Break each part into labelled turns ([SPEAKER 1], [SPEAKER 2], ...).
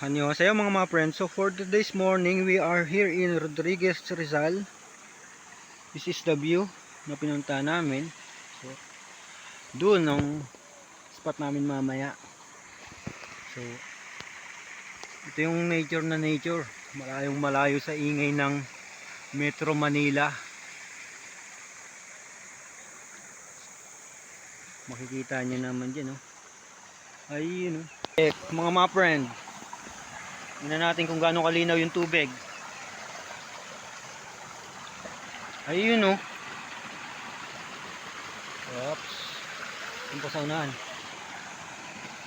[SPEAKER 1] Annyeonghaseyo mga friends. So for today's morning, we are here in Rodriguez, Rizal. This is the view na pinunta namin. So doon ang spot namin mamaya. So ito yung nature na nature. Malayong malayo sa ingay ng Metro Manila. Makikita nyo naman dyan, oh. Ayun, oh. Mga friend, tingnan natin kung gaano kalinaw yung tubig. Ayun, oh. Oops. Yung pa sa unahan.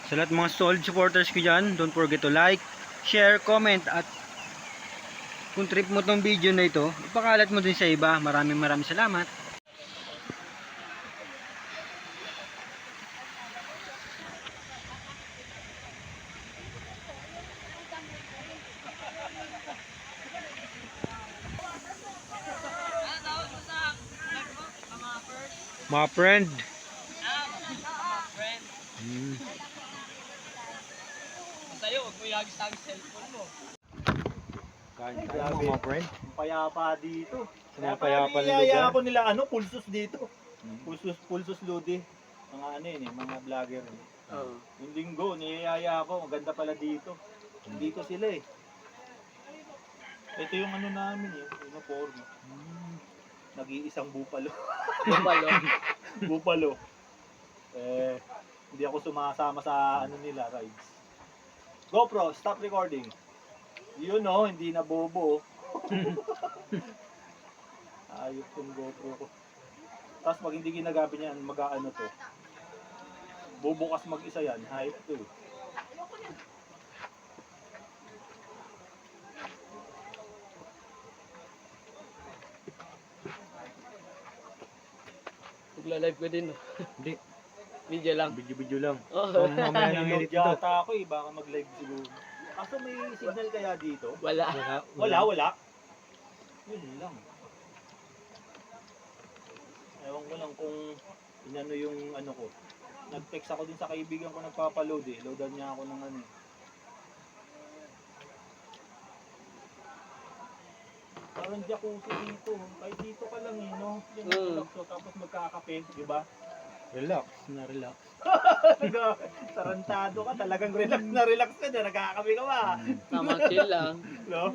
[SPEAKER 1] Sa lahat mga solid supporters ko dyan, don't forget to like, share, comment, at kung trip mo tong video na ito, ipakalat mo din sa iba. Maraming salamat. Mga friend.
[SPEAKER 2] Sa'yo, huwag mo ilagis-tagis cellphone mo.
[SPEAKER 1] Kain tayo mga friend.
[SPEAKER 3] Payapa dito.
[SPEAKER 1] Sa mga payapa na
[SPEAKER 3] Kaya
[SPEAKER 1] lugar.
[SPEAKER 3] ako nila pulsos dito. Pulsos Ludi. Mga yun mga vlogger. Yung linggo, niyayaya ako. Ang ganda pala dito. Dito sila eh. Ito yung namin yung uniform. Nag-iisang bupalo.
[SPEAKER 2] Bumalo.
[SPEAKER 3] Bupalo. Hindi ako sumasama sa nila, rides. GoPro, stop recording. Yun hindi na bobo. Ayos yung GoPro ko. Tapos pag hindi ginagamit yan, mag-aano to. Bubukas mag-isa yan, hype to.
[SPEAKER 2] Magla-live ko din.
[SPEAKER 1] Hindi.
[SPEAKER 2] Video lang.
[SPEAKER 1] Video lang.
[SPEAKER 2] Oh.
[SPEAKER 1] So, mamaya nang
[SPEAKER 3] Nanonood
[SPEAKER 1] edit ito.
[SPEAKER 3] yata ako baka mag-live siguro. Kaso may signal kaya dito?
[SPEAKER 2] Wala.
[SPEAKER 3] Wala. Yun lang. Ewan ko lang kung inano yung ko. Nag-text ako din sa kaibigan ko nagpapaload eh. Loadan niya ako ng Parang jacuzzi dito. Kahit dito ka lang no? Yung relax tapos magkakape, di ba?
[SPEAKER 1] Relax. Na-relax.
[SPEAKER 3] Tarantado ka, talagang relax na relax ka na, nagkakape ka ba?
[SPEAKER 2] Tama, chill lang.
[SPEAKER 3] No?